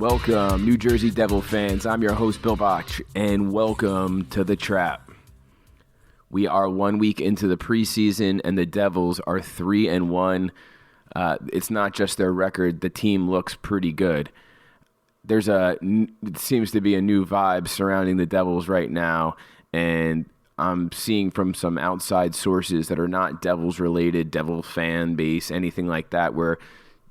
Welcome, New Jersey Devil fans. I'm your host, Bill Botch, and welcome to The Trap. We are 1 week into the preseason, and the Devils are 3-1. It's not just their record. The team looks pretty good. It seems to be a new vibe surrounding the Devils right now, and I'm seeing from some outside sources that are not Devils related, Devil fan base, anything like that, where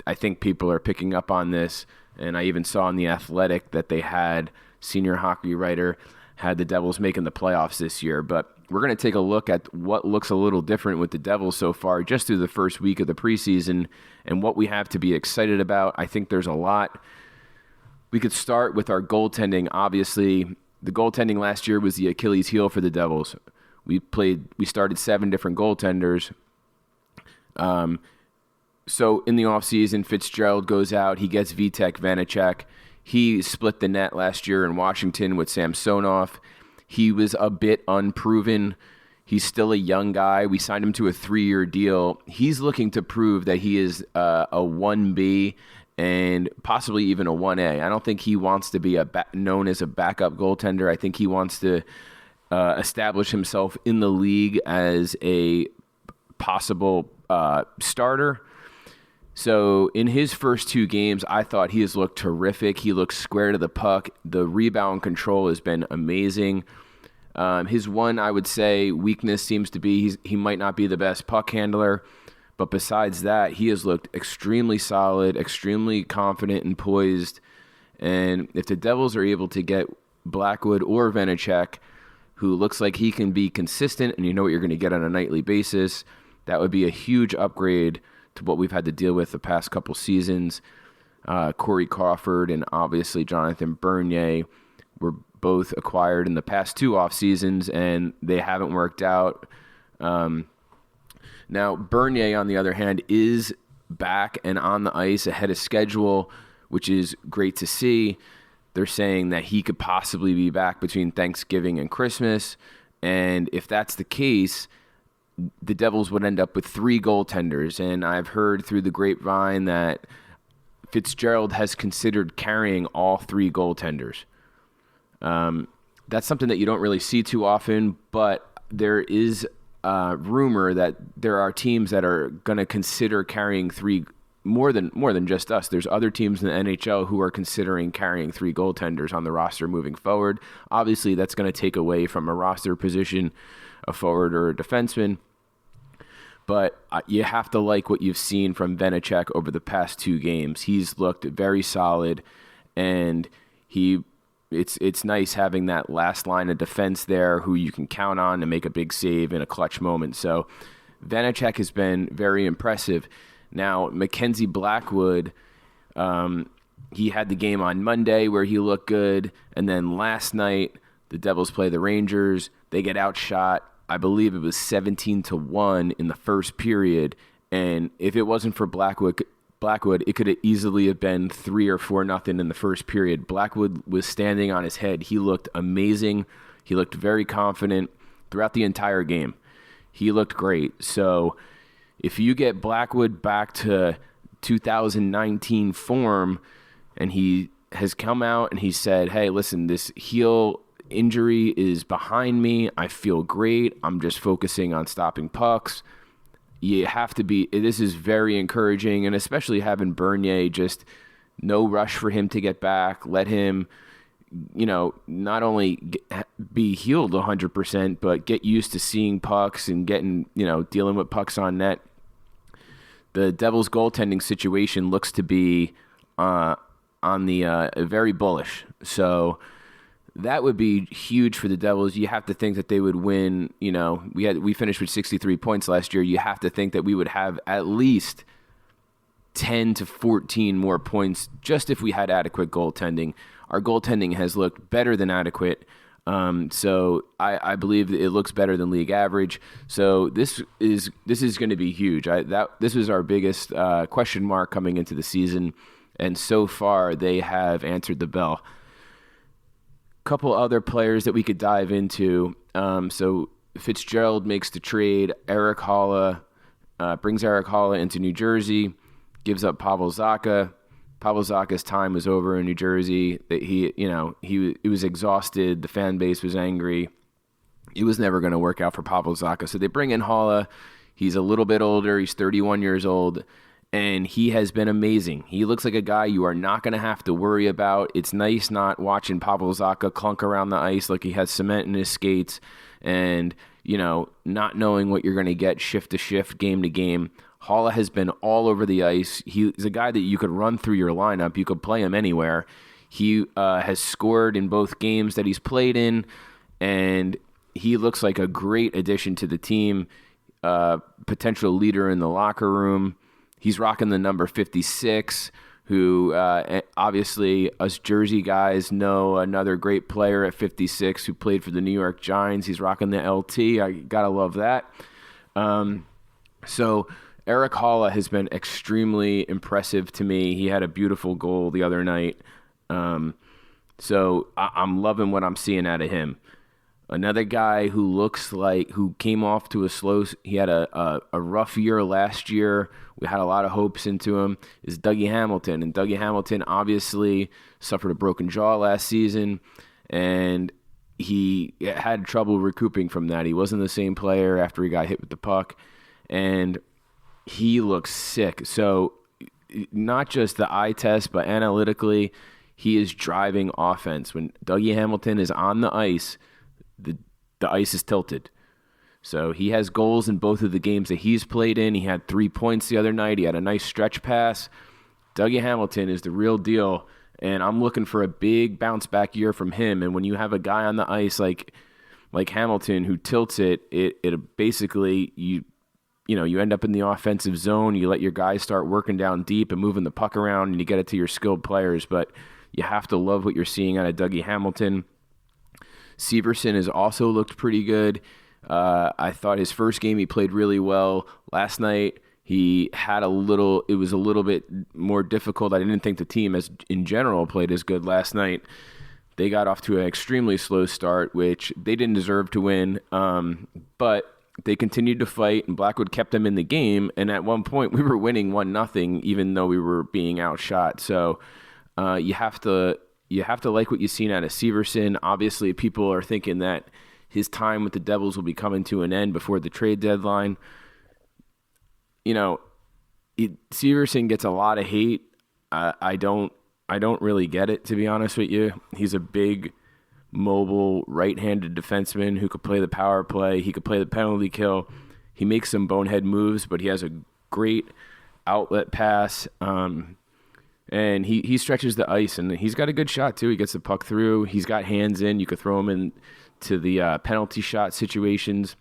I think people are picking up on this. And I even saw in The Athletic that they had, senior hockey writer, had the Devils making the playoffs this year. But we're going to take a look at what looks a little different with the Devils so far, just through the first week of the preseason, and what we have to be excited about. I think there's a lot. We could start with our goaltending. Obviously, the goaltending last year was the Achilles heel for the Devils. We started 7 different goaltenders. So in the offseason, Fitzgerald goes out. He gets Vitek Vanacek. He split the net last year in Washington with Samsonov. He was a bit unproven. He's still a young guy. We signed him to a 3-year deal. He's looking to prove that he is a 1B and possibly even a 1A. I don't think he wants to be known as a backup goaltender. I think he wants to establish himself in the league as a possible starter. So in his first 2 games, I thought he has looked terrific. He looks square to the puck. The rebound control has been amazing. His one, I would say, weakness seems to be he might not be the best puck handler. But besides that, he has looked extremely solid, extremely confident and poised. And if the Devils are able to get Blackwood or Vanacek, who looks like he can be consistent and you know what you're going to get on a nightly basis, that would be a huge upgrade to what we've had to deal with the past couple seasons. Corey Crawford and obviously Jonathan Bernier were both acquired in the past 2 off seasons, and they haven't worked out. Now, Bernier, on the other hand, is back and on the ice ahead of schedule, which is great to see. They're saying that he could possibly be back between Thanksgiving and Christmas, and if that's the case, the Devils would end up with 3 goaltenders, and I've heard through the grapevine that Fitzgerald has considered carrying all 3 goaltenders. That's something that you don't really see too often, but there is a rumor that there are teams that are going to consider carrying 3 more than just us. There's other teams in the NHL who are considering carrying 3 goaltenders on the roster moving forward. Obviously, that's going to take away from a roster position, a forward or a defenseman. But you have to like what you've seen from Vanacek over the past 2 games. He's looked very solid, and it's nice having that last line of defense there who you can count on to make a big save in a clutch moment. So Vanacek has been very impressive. Now, Mackenzie Blackwood, he had the game on Monday where he looked good, and then last night the Devils play the Rangers. They get outshot. I believe it was 17-1 in the first period, and if it wasn't for Blackwood, it could have easily have been 3 or 4-0 in the first period. Blackwood was standing on his head. He looked amazing. He looked very confident throughout the entire game. He looked great. So if you get Blackwood back to 2019 form, and he has come out and he said, hey, listen, this heel injury is behind me. I feel great. I'm just focusing on stopping pucks. You have to be, this is very encouraging, and especially having Bernier, just no rush for him to get back. Let him, not only be healed 100%, but get used to seeing pucks and getting, dealing with pucks on net. The Devils' goaltending situation looks to be on the very bullish. So that would be huge for the Devils. You have to think that they would win. We finished with 63 points last year. You have to think that we would have at least 10 to 14 more points just if we had adequate goaltending. Our goaltending has looked better than adequate. So I believe it looks better than league average. So this is going to be huge. This was our biggest question mark coming into the season, and so far they have answered the bell. Couple other players that we could dive into. So Fitzgerald makes the trade. Eric Haula brings Eric Haula into New Jersey, gives up Pavel Zacha. Pavel Zacha's time was over in New Jersey. That he was exhausted. The fan base was angry. It was never going to work out for Pavel Zacha. So they bring in Haula. He's a little bit older. He's 31 years old, and he has been amazing. He looks like a guy you are not going to have to worry about. It's nice not watching Pavel Zacha clunk around the ice like he has cement in his skates and, not knowing what you're going to get shift to shift, game to game. Haula has been all over the ice. He's a guy that you could run through your lineup. You could play him anywhere. He has scored in both games that he's played in, and he looks like a great addition to the team. Potential leader in the locker room. He's rocking the number 56, who obviously us Jersey guys know another great player at 56 who played for the New York Giants. He's rocking the LT. I gotta love that. So Erik Haula has been extremely impressive to me. He had a beautiful goal the other night. So I'm loving what I'm seeing out of him. Another guy who came off to he had a rough year last year. We had a lot of hopes into him, is Dougie Hamilton. And Dougie Hamilton obviously suffered a broken jaw last season, and he had trouble recouping from that. He wasn't the same player after he got hit with the puck, and he looks sick. So not just the eye test, but analytically, he is driving offense. When Dougie Hamilton is on the ice, the ice is tilted. So he has goals in both of the games that he's played in. He had 3 points the other night. He had a nice stretch pass. Dougie Hamilton is the real deal, and I'm looking for a big bounce back year from him. And when you have a guy on the ice like Hamilton who tilts it basically you end up in the offensive zone. You let your guys start working down deep and moving the puck around, and you get it to your skilled players. But you have to love what you're seeing out of Dougie Hamilton. Severson has also looked pretty good. I thought his first game he played really well. Last night it was a little bit more difficult. I didn't think the team in general played as good last night. They got off to an extremely slow start, which they didn't deserve to win. But they continued to fight, and Blackwood kept them in the game. And at one point we were winning 1-0, even though we were being outshot. So you have to like what you've seen out of Severson. Obviously, people are thinking that his time with the Devils will be coming to an end before the trade deadline. Severson gets a lot of hate. I don't really get it, to be honest with you. He's a big, mobile, right-handed defenseman who could play the power play. He could play the penalty kill. He makes some bonehead moves, but he has a great outlet pass. And he stretches the ice, and he's got a good shot too. He gets the puck through. He's got hands in. You could throw him into the penalty shot situations.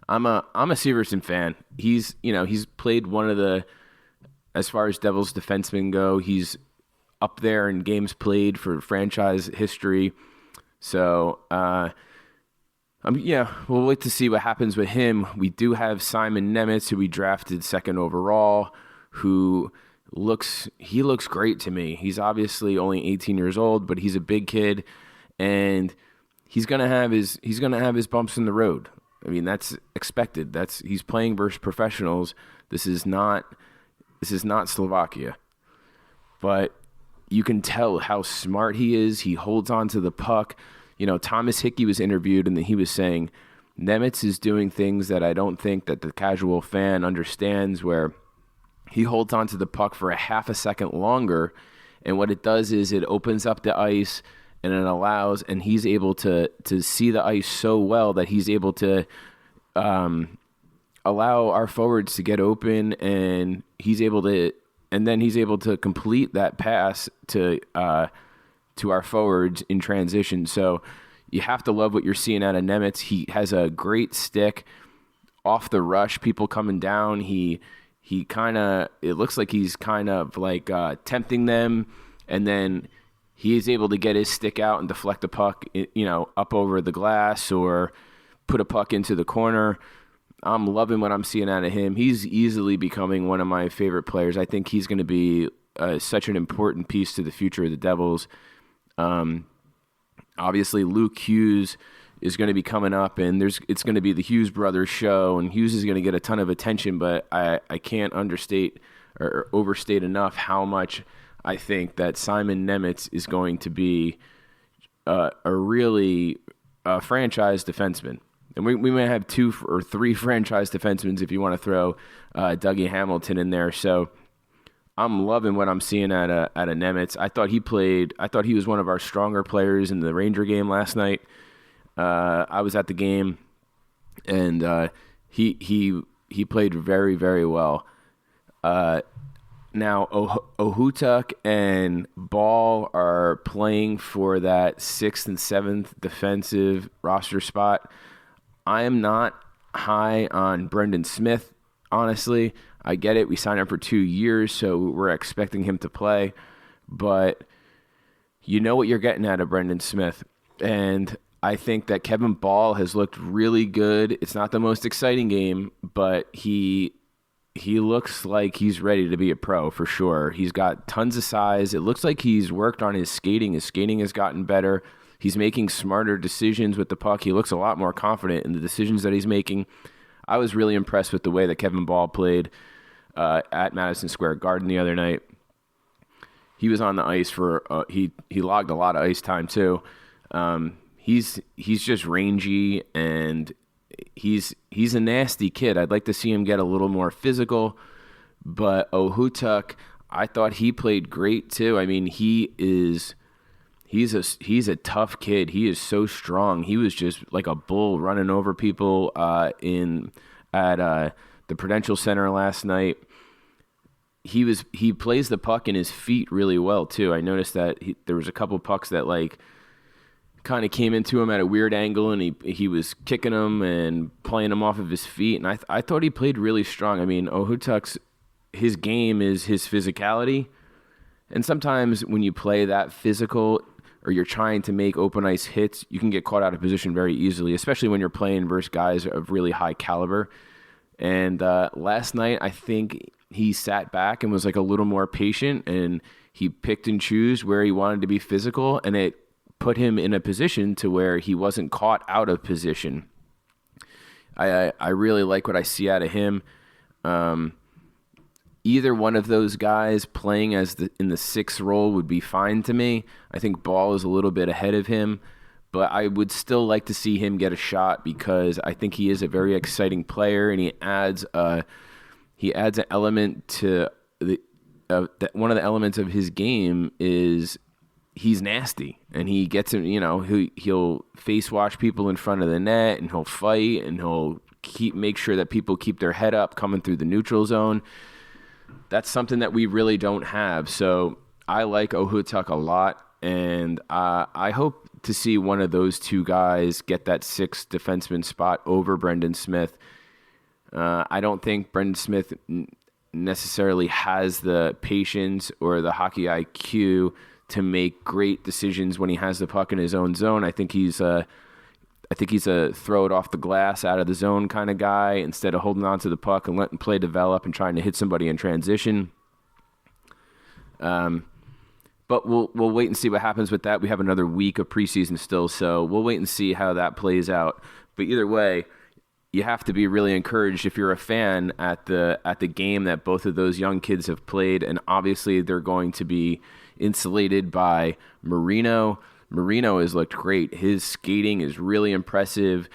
I'm a Severson fan. He's played one of the, as far as Devils defensemen go, he's up there in games played for franchise history. So we'll wait to see what happens with him. We do have Simon Nemec, who we drafted second overall, who looks great to me. He's obviously only 18 years old, but he's a big kid, and he's gonna have his bumps in the road. I mean, that's expected. He's playing versus professionals. This is not Slovakia, but you can tell how smart he is. He holds on to the puck. Thomas Hickey was interviewed, and he was saying Nemec is doing things that I don't think that the casual fan understands, where he holds on to the puck for a half a second longer, and what it does is it opens up the ice, and it allows, and he's able to see the ice so well that he's able to allow our forwards to get open, and then he's able to complete that pass to our forwards in transition. So you have to love what you're seeing out of Nemec. He has a great stick off the rush, people coming down. It looks like he's kind of like tempting them, and then he is able to get his stick out and deflect the puck, up over the glass or put a puck into the corner. I'm loving what I'm seeing out of him. He's easily becoming one of my favorite players. I think he's going to be such an important piece to the future of the Devils. Obviously, Luke Hughes is going to be coming up, and it's going to be the Hughes brothers show, and Hughes is going to get a ton of attention, but I can't understate or overstate enough how much I think that Simon Nemec is going to be a really franchise defenseman. And we may have 2 or 3 franchise defensemen if you want to throw Dougie Hamilton in there. So I'm loving what I'm seeing at a Nemec. I thought he was one of our stronger players in the Ranger game last night. I was at the game, and he played very, very well. Now Ohutuk and Ball are playing for that 6th and 7th defensive roster spot. I am not high on Brendan Smith, honestly. I get it. We signed him for 2 years, so we're expecting him to play. But you know what you're getting out of Brendan Smith. And I think that Kevin Ball has looked really good. It's not the most exciting game, but he looks like he's ready to be a pro for sure. He's got tons of size. It looks like he's worked on his skating. His skating has gotten better. He's making smarter decisions with the puck. He looks a lot more confident in the decisions that he's making. I was really impressed with the way that Kevin Ball played at Madison Square Garden the other night. He was on the ice for he logged a lot of ice time too. He's just rangy, and he's a nasty kid. I'd like to see him get a little more physical. But Ohutuk, I thought he played great too. I mean, he's a tough kid. He is so strong. He was just like a bull running over people at the Prudential Center last night. He plays the puck in his feet really well too. I noticed that there was a couple pucks that like kind of came into him at a weird angle, and he was kicking them and playing them off of his feet. And I thought he played really strong. I mean, Ohutuk's his game is his physicality, and sometimes when you play that physical, or you're trying to make open ice hits, you can get caught out of position very easily, especially when you're playing versus guys of really high caliber. And last night, I think he sat back and was like a little more patient, and he picked and chose where he wanted to be physical, and it put him in a position to where he wasn't caught out of position. I really like what I see out of him. Either one of those guys playing in the 6th role would be fine to me. I think Ball is a little bit ahead of him, but I would still like to see him get a shot because I think he is a very exciting player, and he adds an element to one of the elements of his game is he's nasty, and he gets him. He'll face wash people in front of the net, and he'll fight, and he'll make sure that people keep their head up coming through the neutral zone. That's something that we really don't have. So I like Ohutuk a lot, and I hope to see one of those 2 guys get that 6th defenseman spot over Brendan Smith. I don't think Brendan Smith necessarily has the patience or the hockey IQ to make great decisions when he has the puck in his own zone. I think he's a throw it off the glass out of the zone kind of guy instead of holding on to the puck and letting play develop and trying to hit somebody in transition. But we'll wait and see what happens with that. We have another week of preseason still, so we'll wait and see how that plays out. But either way, you have to be really encouraged if you're a fan at the game that both of those young kids have played, and obviously they're going to be insulated by Marino. Marino has looked great. His skating is really impressive.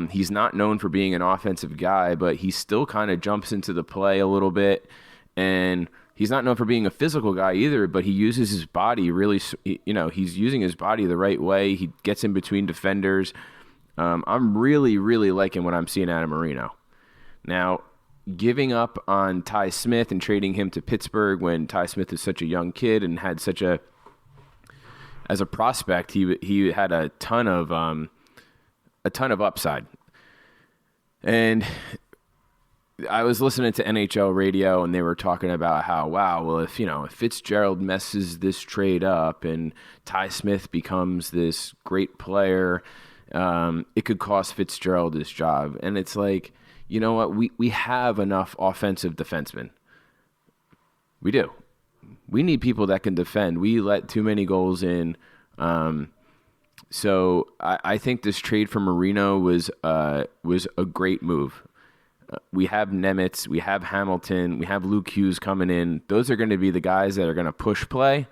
He's not known for being an offensive guy, but he still kind of jumps into the play a little bit. And he's not known for being a physical guy either, but he uses his body really, he's using his body the right way. He gets in between defenders. I'm really, really liking what I'm seeing out of Marino. Now, giving up on Ty Smith and trading him to Pittsburgh when Ty Smith is such a young kid and had as a prospect, he had a ton of upside. And I was listening to NHL radio, and they were talking about how, if Fitzgerald messes this trade up and Ty Smith becomes this great player, it could cost Fitzgerald his job. And it's like, you know what? We have enough offensive defensemen. We do. We need people that can defend. We let too many goals in. So I think this trade for Marino was a great move. We have Nemitz, we have Hamilton, we have Luke Hughes coming in. Those are going to be the guys that are going to push play,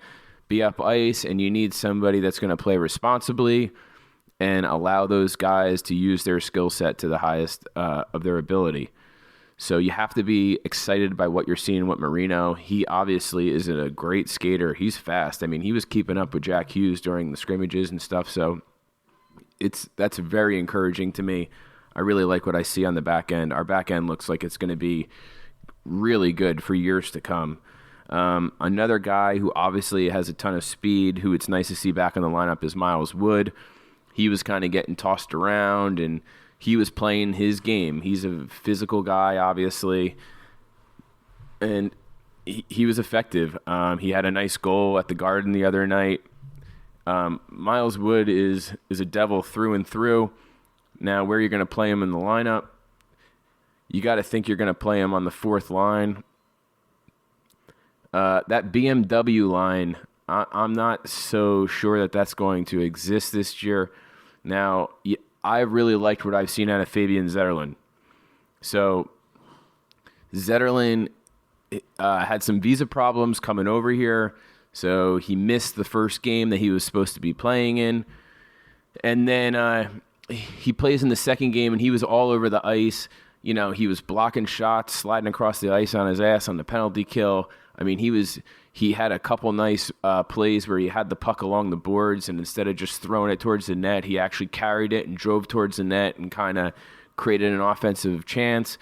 be up ice, and you need somebody that's going to play responsibly and allow those guys to use their skill set to the highest of their ability. So you have to be excited by what you're seeing with Marino. He obviously is a great skater. He's fast. I mean, he was keeping up with Jack Hughes during the scrimmages and stuff. So that's very encouraging to me. I really like what I see on the back end. Our back end looks like it's going to be really good for years to come. Another guy who obviously has a ton of speed, who it's nice to see back in the lineup, is Miles Wood. He was kind of getting tossed around, and he was playing his game. He's a physical guy, obviously, and he was effective. He had a nice goal at the Garden the other night. Miles Wood is a devil through and through. Now, where you're going to play him in the lineup, you got to think you're going to play him on the fourth line. That BMW line, I'm not so sure that that's going to exist this year. Now, I really liked what I've seen out of Fabian Zetterlund. So, Zetterlund had some visa problems coming over here, so he missed the first game that he was supposed to be playing in. And then he plays in the second game, and he was all over the ice. You know, he was blocking shots, sliding across the ice on his ass on the penalty kill. I mean, he had a couple nice plays where he had the puck along the boards, and instead of just throwing it towards the net, he actually carried it and drove towards the net and kind of created an offensive chance.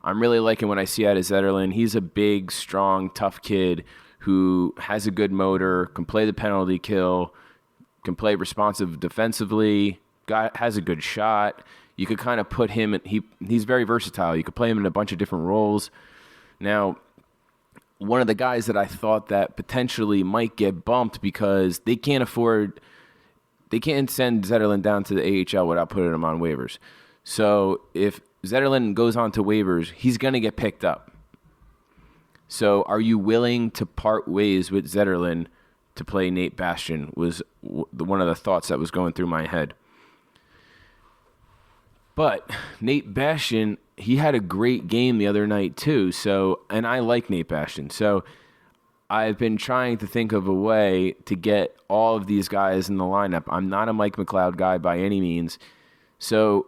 I'm really liking what I see out of Zetterlund. He's a big, strong, tough kid who has a good motor, can play the penalty kill, can play responsive defensively, has a good shot. You could kind of put him in, he's very versatile. You could play him in a bunch of different roles. Now, one of the guys that I thought that potentially might get bumped because they can't send Zetterlund down to the AHL without putting him on waivers. So if Zetterlund goes on to waivers, he's going to get picked up. So are you willing to part ways with Zetterlund to play Nate Bastian was one of the thoughts that was going through my head. But Nate Bastian, he had a great game the other night too. So, and I like Nate Bastian. So I've been trying to think of a way to get all of these guys in the lineup. I'm not a Mike McLeod guy by any means. So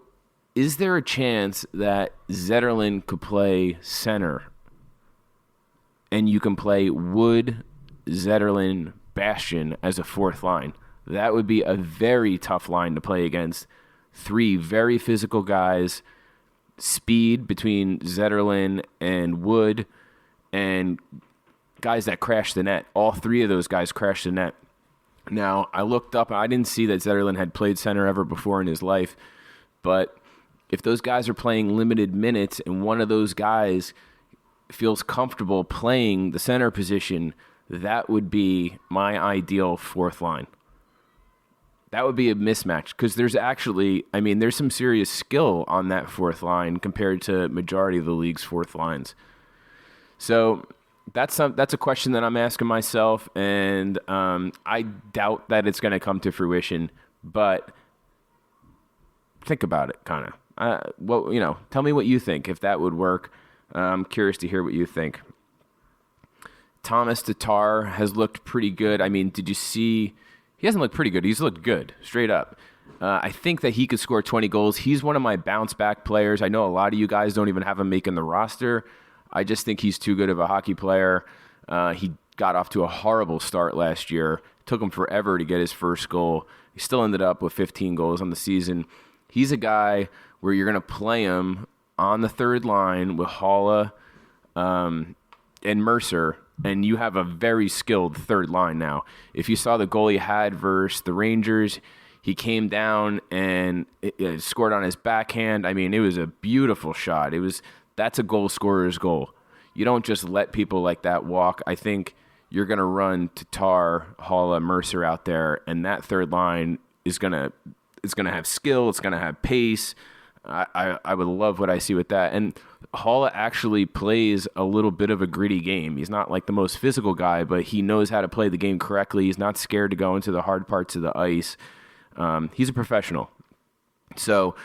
is there a chance that Zetterlund could play center and you can play Wood, Zetterlund, Bastian as a fourth line? That would be a very tough line to play against. Three very physical guys, speed between Zetterlund and Wood, and guys that crash the net. All three of those guys crash the net. Now, I looked up, and I didn't see that Zetterlund had played center ever before in his life, but if those guys are playing limited minutes and one of those guys feels comfortable playing the center position, that would be my ideal fourth line. That would be a mismatch because there's actually, there's some serious skill on that fourth line compared to majority of the league's fourth lines. So that's a question that I'm asking myself, and I doubt that it's going to come to fruition. But think about it, kind of. Tell me what you think if that would work. I'm curious to hear what you think. Tomas Tatar has looked pretty good. Did you see? He hasn't looked pretty good. He's looked good, straight up. I think that he could score 20 goals. He's one of my bounce-back players. I know a lot of you guys don't even have him making the roster. I just think he's too good of a hockey player. He got off to a horrible start last year. It took him forever to get his first goal. He still ended up with 15 goals on the season. He's a guy where you're going to play him on the third line with Haula and Mercer, and you have a very skilled third line now. If you saw the goal he had versus the Rangers, he came down and it scored on his backhand. It was a beautiful shot. That's a goal scorer's goal. You don't just let people like that walk. I think you're going to run Tatar, Haula, Mercer out there, and that third line is going to have skill. It's going to have pace. I would love what I see with that. And Haula actually plays a little bit of a gritty game. He's not like the most physical guy, but he knows how to play the game correctly. He's not scared to go into the hard parts of the ice. He's a professional. So,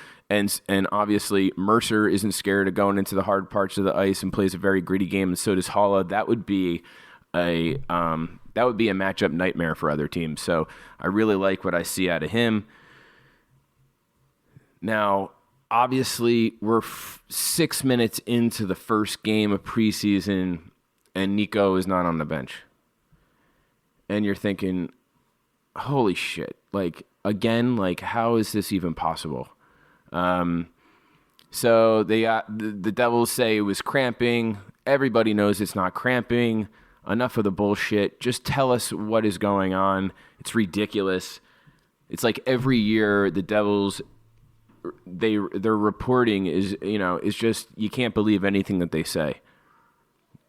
And obviously Mercer isn't scared of going into the hard parts of the ice and plays a very gritty game, and so does Haula. That would be a matchup nightmare for other teams. So I really like what I see out of him. Now, obviously, we're 6 minutes into the first game of preseason, and Nico is not on the bench. And you're thinking, holy shit, like, again, like, how is this even possible? So they got the Devils say it was cramping. Everybody knows it's not cramping. Enough of the bullshit. Just tell us what is going on. It's ridiculous. It's like every year the Devils, their reporting is just, you can't believe anything that they say.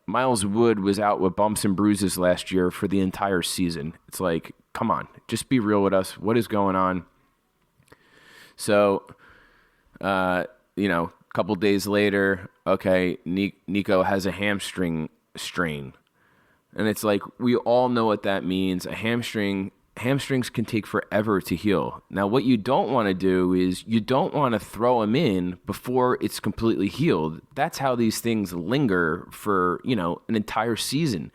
Miles Wood was out with bumps and bruises last year for the entire season. It's like, come on, just be real with us. What is going on? So, a couple days later, okay, Nico has a hamstring strain. And it's like, we all know what that means. Hamstrings can take forever to heal. Now, what you don't want to do is you don't want to throw them in before it's completely healed. That's how these things linger for, an entire season.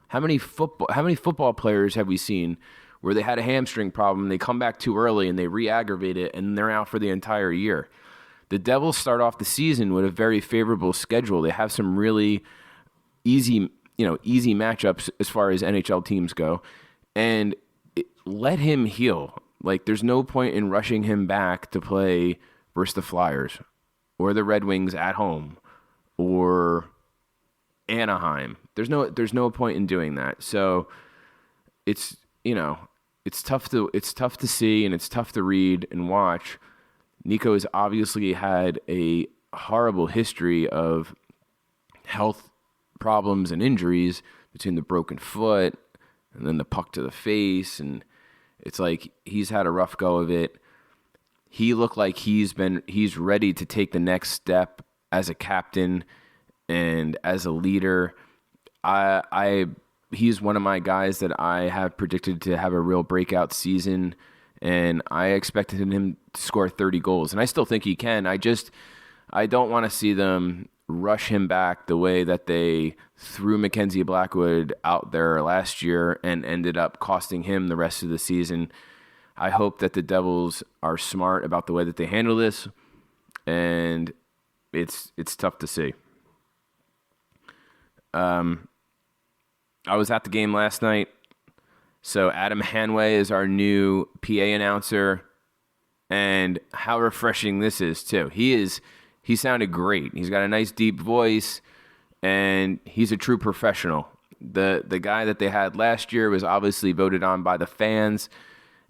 How many football players have we seen where they had a hamstring problem, they come back too early and they re-aggravate it and they're out for the entire year? The Devils start off the season with a very favorable schedule. They have some really easy matchups as far as NHL teams go, and let him heal. Like, there's no point in rushing him back to play versus the Flyers or the Red Wings at home or Anaheim. There's no point in doing that. So it's tough to see, and it's tough to read and watch. Nico has obviously had a horrible history of health problems and injuries between the broken foot and then the puck to the face, and it's like he's had a rough go of it. He looked like he's ready to take the next step as a captain and as a leader. He's one of my guys that I have predicted to have a real breakout season, and I expected him to score 30 goals, and I still think he can. I don't want to see them rush him back the way that they threw Mackenzie Blackwood out there last year and ended up costing him the rest of the season. I hope that the Devils are smart about the way that they handle this, and it's tough to see. I was at the game last night. So Adam Hamway is our new PA announcer, and how refreshing this is too. He sounded great. He's got a nice deep voice, and he's a true professional. The guy that they had last year was obviously voted on by the fans,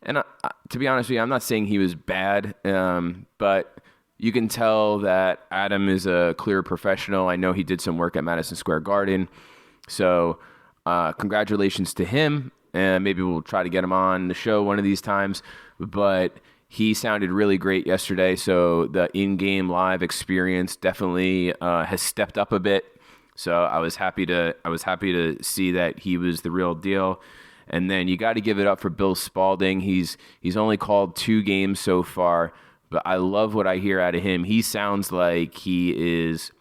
and to be honest with you, I'm not saying he was bad, but you can tell that Adam is a clear professional. I know he did some work at Madison Square Garden, so congratulations to him. And maybe we'll try to get him on the show one of these times. But he sounded really great yesterday. So the in-game live experience definitely has stepped up a bit. So I was happy to see that he was the real deal. And then you got to give it up for Bill Spaulding. He's only called 2 games so far, but I love what I hear out of him. He sounds like his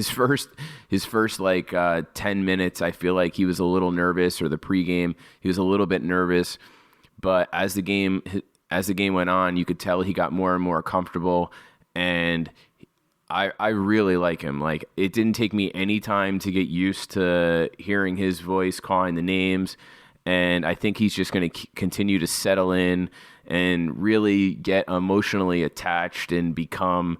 first 10 minutes, I feel like he was a little nervous, or the pregame, he was a little bit nervous. But as the game went on, you could tell he got more and more comfortable, and I really like him. Like, it didn't take me any time to get used to hearing his voice calling the names, and I think he's just going to continue to settle in and really get emotionally attached and become,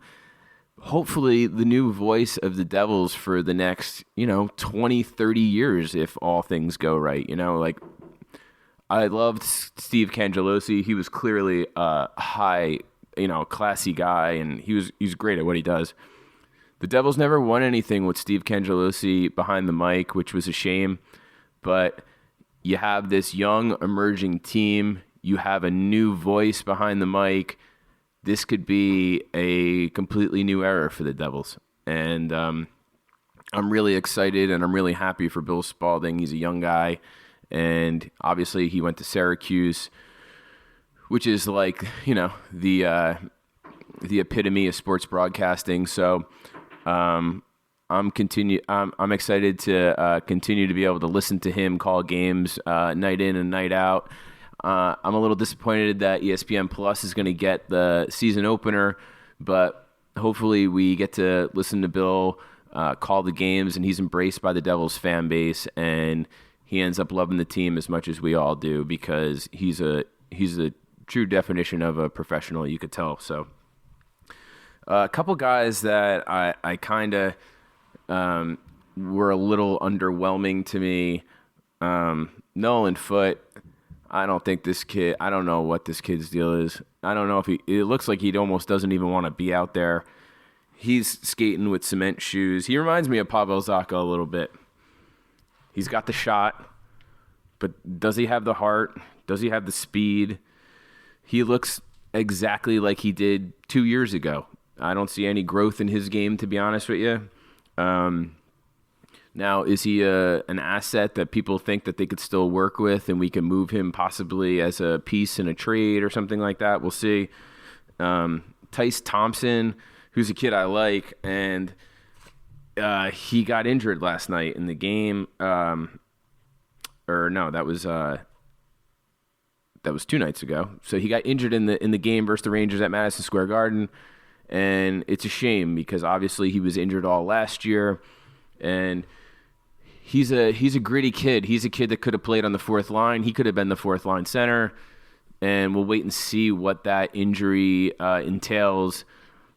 hopefully, the new voice of the Devils for the next, 20, 30 years if all things go right. Like, I loved Steve Cangelosi. He was clearly a high, classy guy, and he's great at what he does. The Devils never won anything with Steve Cangelosi behind the mic, which was a shame. But you have this young, emerging team. You have a new voice behind the mic. This could be a completely new era for the Devils. And I'm really excited, and I'm really happy for Bill Spaulding. He's a young guy, and obviously he went to Syracuse, which is like, the the epitome of sports broadcasting. So I'm excited to continue to be able to listen to him call games night in and night out. I'm a little disappointed that ESPN Plus is going to get the season opener, but hopefully we get to listen to Bill call the games, and he's embraced by the Devils fan base, and he ends up loving the team as much as we all do, because he's a true definition of a professional, you could tell. So a couple guys that I kind of were a little underwhelming to me. Nolan Foote. I don't know what this kid's deal is. I don't know if it looks like he almost doesn't even want to be out there. He's skating with cement shoes. He reminds me of Pavel Zacha a little bit. He's got the shot, but does he have the heart? Does he have the speed? He looks exactly like he did 2 years ago. I don't see any growth in his game, to be honest with you. Now, is he an asset that people think that they could still work with, and we can move him possibly as a piece in a trade or something like that? We'll see. Tice Thompson, who's a kid I like, and he got injured last night in the game. That was 2 nights ago. So he got injured in the game versus the Rangers at Madison Square Garden, and it's a shame because obviously he was injured all last year, and he's a gritty kid. He's a kid that could have played on the fourth line. He could have been the fourth line center, and we'll wait and see what that injury entails,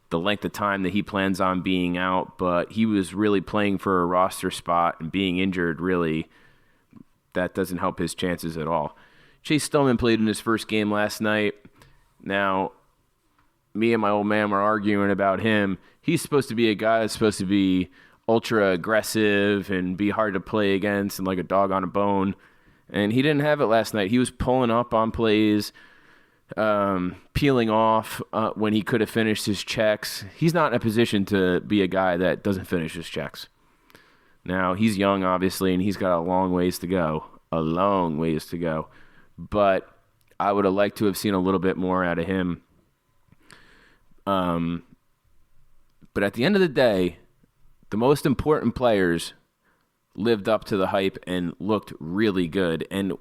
the length of time that he plans on being out. But he was really playing for a roster spot, and being injured, really, that doesn't help his chances at all. Chase Stillman played in his first game last night. Now, me and my old man were arguing about him. He's supposed to be a guy that's supposed to be ultra aggressive and be hard to play against and like a dog on a bone. And he didn't have it last night. He was pulling up on plays, peeling off when he could have finished his checks. He's not in a position to be a guy that doesn't finish his checks. Now, he's young, obviously, and he's got a long ways to go. But I would have liked to have seen a little bit more out of him. But at the end of the day, the most important players lived up to the hype and looked really good. And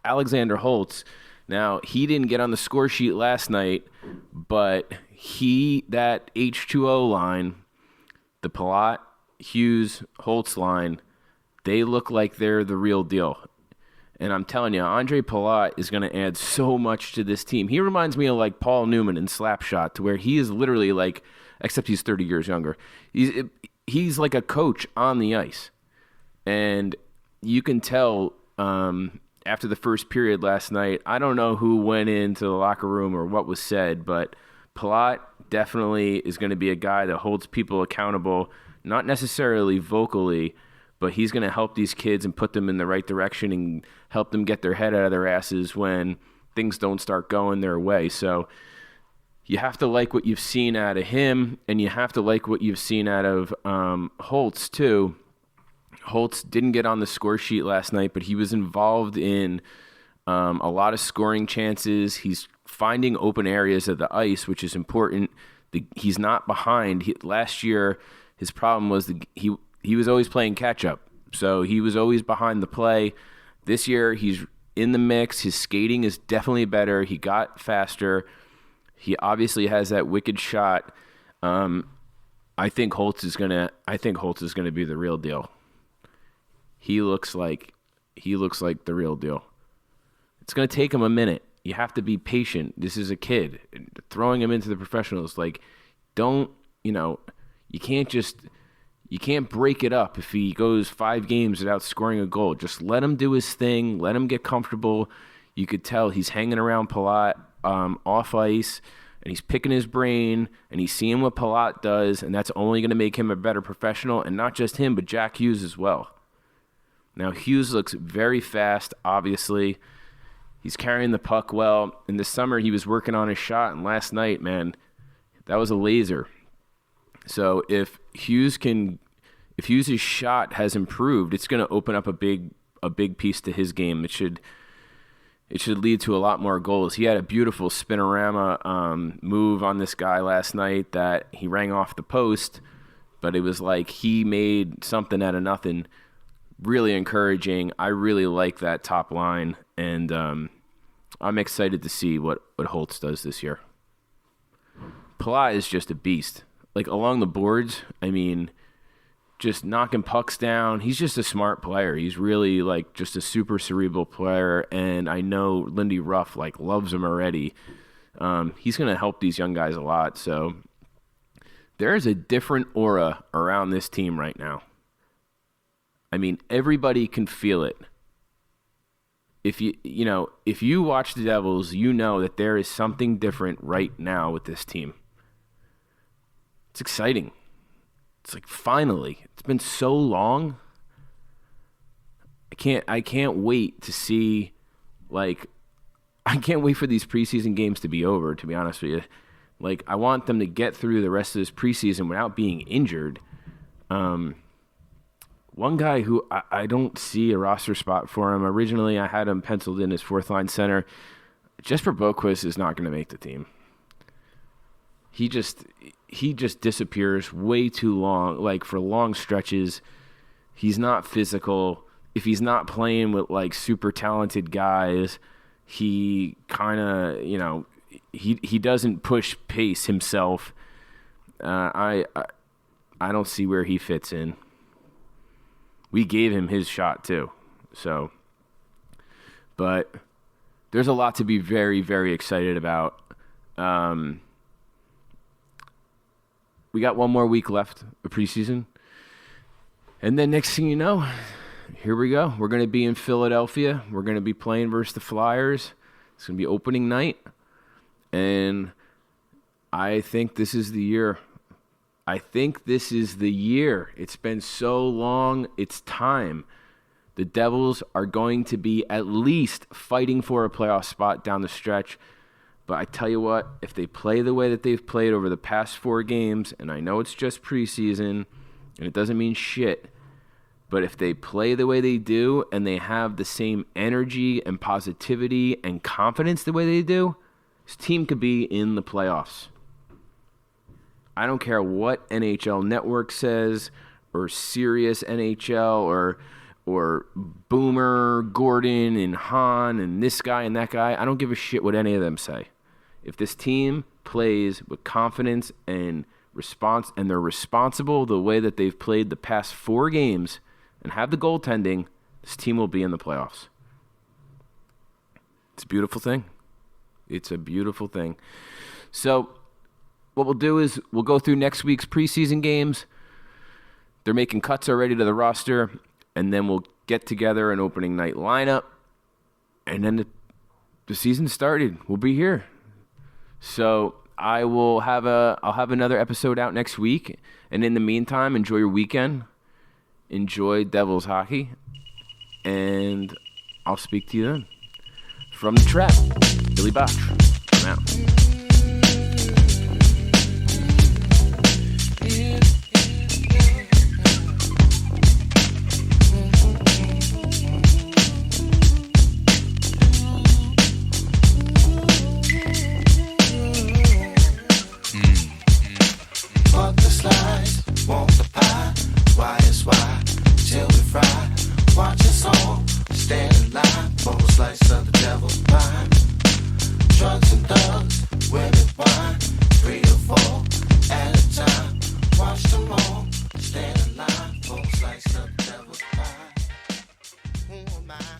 Alexander Holtz, now, he didn't get on the score sheet last night, but that H2O line, the Palat, Hughes, Holtz line, they look like they're the real deal. And I'm telling you, Andre Palat is going to add so much to this team. He reminds me of like Paul Newman in Slapshot, to where he is literally like, except he's 30 years younger. He's like a coach on the ice. And you can tell after the first period last night, I don't know who went into the locker room or what was said, but Palat definitely is going to be a guy that holds people accountable, not necessarily vocally, but he's going to help these kids and put them in the right direction and help them get their head out of their asses when things don't start going their way. So you have to like what you've seen out of him, and you have to like what you've seen out of Holtz too. Holtz didn't get on the score sheet last night, but he was involved in a lot of scoring chances. He's finding open areas of the ice, which is important. He's not behind. Last year, his problem was he was always playing catch-up, so he was always behind the play. This year, he's in the mix. His skating is definitely better. He got faster. He obviously has that wicked shot. I think Holtz is gonna be the real deal. He looks like the real deal. It's gonna take him a minute. You have to be patient. This is a kid. Throwing him into the professionals, you can't break it up if he goes 5 games without scoring a goal. Just let him do his thing. Let him get comfortable. You could tell he's hanging around Palat off ice, and he's picking his brain, and he's seeing what Palat does, and that's only going to make him a better professional, and not just him, but Jack Hughes as well. Now, Hughes looks very fast, obviously. He's carrying the puck well. In the summer, he was working on his shot, and last night, man, that was a laser. So if Hughes' shot has improved, it's going to open up a big piece to his game. it should lead to a lot more goals. He had a beautiful spinorama move on this guy last night that he rang off the post, but it was like he made something out of nothing. Really encouraging. I really like that top line, and I'm excited to see what Holtz does this year. Palat is just a beast. Like, along the boards, I mean, just knocking pucks down. He's just a smart player. He's really, like, just a super cerebral player, and I know Lindy Ruff, like, loves him already. He's going to help these young guys a lot, so there is a different aura around this team right now. I mean, everybody can feel it. If you watch the Devils, you know that there is something different right now with this team. It's exciting. It's like, finally. It's been so long. I can't wait to see, like, I can't wait for these preseason games to be over, to be honest with you. Like, I want them to get through the rest of this preseason without being injured. One guy who I don't see a roster spot for him. Originally, I had him penciled in as fourth-line center. Jesper Boquist is not going to make the team. He just disappears way too long, like for long stretches. He's not physical. If he's not playing with like super talented guys, he kind of, he doesn't push pace himself. I don't see where he fits in. We gave him his shot too. So, but there's a lot to be very, very excited about. We got one more week left of preseason. And then next thing you know, here we go. We're going to be in Philadelphia. We're going to be playing versus the Flyers. It's going to be opening night. And I think this is the year. It's been so long. It's time. The Devils are going to be at least fighting for a playoff spot down the stretch. But I tell you what, if they play the way that they've played over the past 4 games, and I know it's just preseason, and it doesn't mean shit, but if they play the way they do and they have the same energy and positivity and confidence the way they do, this team could be in the playoffs. I don't care what NHL Network says, or Sirius NHL, or Boomer, Gordon, and Hahn, and this guy and that guy. I don't give a shit what any of them say. If this team plays with confidence and response, and they're responsible the way that they've played the past 4 games and have the goaltending, this team will be in the playoffs. It's a beautiful thing. It's a beautiful thing. So what we'll do is we'll go through next week's preseason games. They're making cuts already to the roster, and then we'll get together an opening night lineup, and then the season started. We'll be here. So I'll have another episode out next week, and in the meantime, enjoy your weekend. Enjoy Devils hockey, and I'll speak to you then. From the Trap, Billy Bach. I'm out. Slice of the devil's pie. Drugs and thugs, women, wine, 3 or 4 at a time. Watch them all, stand in line for a slice of the devil's pie. Who am I?